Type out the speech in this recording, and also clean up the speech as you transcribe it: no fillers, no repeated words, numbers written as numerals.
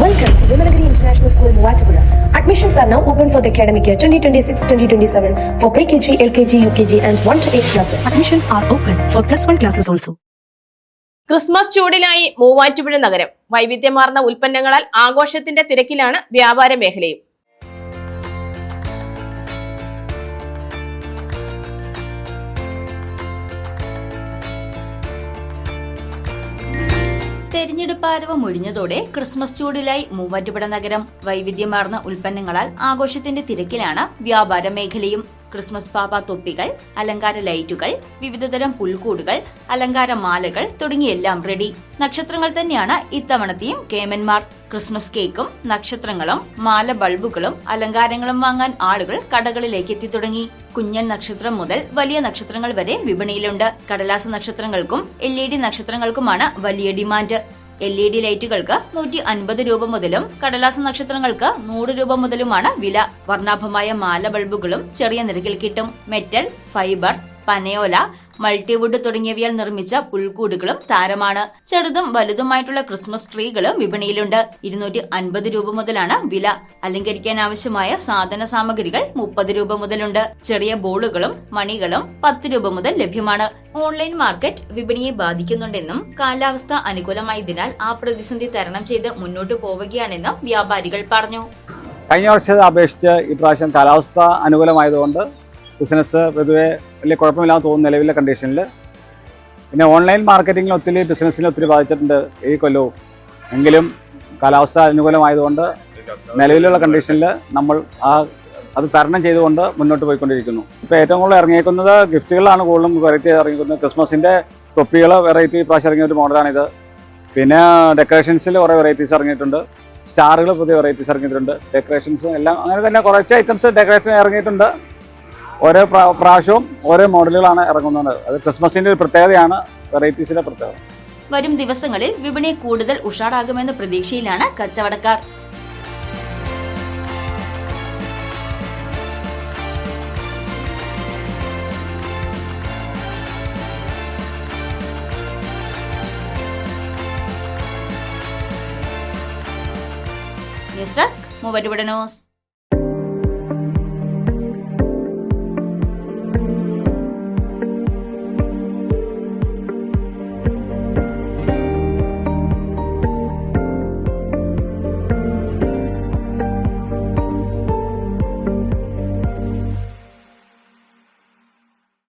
Welcome to Vimalagiri International School, Muwachapura. Admissions are now open for the academic year 2026-2027 for pre-KG, LKG, UKG and 1 to 8 classes. Admissions are open for +1 classes also. Christmas ചൂടിലായി മൂവാറ്റുപുഴ നഗരം. വൈവിധ്യമാർന്ന ഉൽപ്പന്നങ്ങളാൽ ആഘോഷത്തിന്റെ തിരക്കിലാണ് വ്യാപാര മേഖലയും. തെരഞ്ഞെടുപ്പാരവം ഒഴിഞ്ഞതോടെ Christmas ചൂടിലായി മൂവാറ്റുപുഴ നഗരം. വൈവിധ്യമാർന്ന ഉൽപ്പന്നങ്ങളാൽ ആഘോഷത്തിന്റെ തിരക്കിലാണ് വ്യാപാര മേഖലയും. ക്രിസ്മസ് പാപ്പ തൊപ്പികൾ, അലങ്കാര ലൈറ്റുകൾ, വിവിധതരം പുൽക്കൂടുകൾ, അലങ്കാര മാലകൾ തുടങ്ങിയെല്ലാം റെഡി. നക്ഷത്രങ്ങൾ തന്നെയാണ് ഇത്തവണത്തെയും കേമന്മാർ. ക്രിസ്മസ് കേക്കും നക്ഷത്രങ്ങളും മാല ബൾബുകളും അലങ്കാരങ്ങളും വാങ്ങാൻ ആളുകൾ കടകളിലേക്ക് എത്തി തുടങ്ങി. കുഞ്ഞൻ നക്ഷത്രം മുതൽ വലിയ നക്ഷത്രങ്ങൾ വരെ വിപണിയിലുണ്ട്. കടലാസ് നക്ഷത്രങ്ങൾക്കും LED നക്ഷത്രങ്ങൾക്കുമാണ് വലിയ ഡിമാൻഡ്. LED ലൈറ്റുകൾക്ക് 150 രൂപ മുതലും കടലാസ് നക്ഷത്രങ്ങൾക്ക് 100 രൂപ മുതലുമാണ് വില. വർണ്ണാഭമായ മാല ബൾബുകളും ചെറിയ നിരക്കിൽ കിട്ടും. മെറ്റൽ, ഫൈബർ, പനയോല, മൾട്ടിവുഡ് തുടങ്ങിയവയാൽ നിർമ്മിച്ച പുൽക്കൂടുകളും താരമാണ്. ചെറുതും വലുതുമായിട്ടുള്ള ക്രിസ്മസ് ട്രീകളും വിപണിയിലുണ്ട്. 250 രൂപ മുതലാണ് വില. അലങ്കരിക്കാൻ ആവശ്യമായ സാധന സാമഗ്രികൾ 30 രൂപ മുതലുണ്ട്. ചെറിയ ബോളുകളും മണികളും 10 രൂപ മുതൽ ലഭ്യമാണ്. ഓൺലൈൻ മാർക്കറ്റ് വിപണിയെ ബാധിക്കുന്നുണ്ടെന്നും കാലാവസ്ഥ അനുകൂലമായതിനാൽ ആ പ്രതിസന്ധി തരണം ചെയ്ത് മുന്നോട്ടു പോവുകയാണെന്നും വ്യാപാരികൾ പറഞ്ഞു. കഴിഞ്ഞ വർഷത്തെ അപേക്ഷിച്ച് ഇപ്രാവശ്യം കാലാവസ്ഥ അനുകൂലമായതുകൊണ്ട് ബിസിനസ് പൊതുവെ വലിയ കുഴപ്പമില്ലാതെ തോന്നുന്ന നിലവിലെ കണ്ടീഷനിൽ. പിന്നെ ഓൺലൈൻ മാർക്കറ്റിങ്ങിൽ ബിസിനസ്സിനെ ഒത്തിരി ബാധിച്ചിട്ടുണ്ട് ഈ കൊല്ലവും. എങ്കിലും കാലാവസ്ഥ അനുകൂലമായതുകൊണ്ട് നിലവിലുള്ള കണ്ടീഷനിൽ നമ്മൾ അത് തരണം ചെയ്തുകൊണ്ട് മുന്നോട്ട് പോയിക്കൊണ്ടിരിക്കുന്നു. ഇപ്പോൾ ഏറ്റവും കൂടുതൽ ഇറങ്ങിയിരിക്കുന്നത് ഗിഫ്റ്റുകളാണ് കൂടുതലും വെറൈറ്റി ഇറങ്ങിയിരിക്കുന്നത്. ക്രിസ്മസിൻ്റെ തൊപ്പികൾ വെറൈറ്റി പ്രാവശ്യം ഇറങ്ങിയ ഒരു മോഡലാണിത്. പിന്നെ ഡെക്കറേഷൻസിൽ കുറേ വെറൈറ്റീസ് ഇറങ്ങിയിട്ടുണ്ട്. സ്റ്റാറുകൾ പുതിയ വെറൈറ്റീസ് ഇറങ്ങിയിട്ടുണ്ട്. ഡെക്കറേഷൻസ് എല്ലാം അങ്ങനെ തന്നെ കുറച്ച് ഐറ്റംസ് ഡെക്കറേഷൻ ഇറങ്ങിയിട്ടുണ്ട്. ഓരോ പ്രാവശ്യവും ഓരോ മോഡലുകളാണ് ഇറങ്ങുന്നത്. അത് ക്രിസ്മസിന്റെ ഒരു പ്രത്യേകതയാണ്, വെറൈറ്റീസിന്റെ പ്രത്യേകത. വരും ദിവസങ്ങളിൽ വിപണി കൂടുതൽ ഉഷാറാകുമെന്ന പ്രതീക്ഷയിലാണ് കച്ചവടക്കാർ. News desk Muvattupuzha news.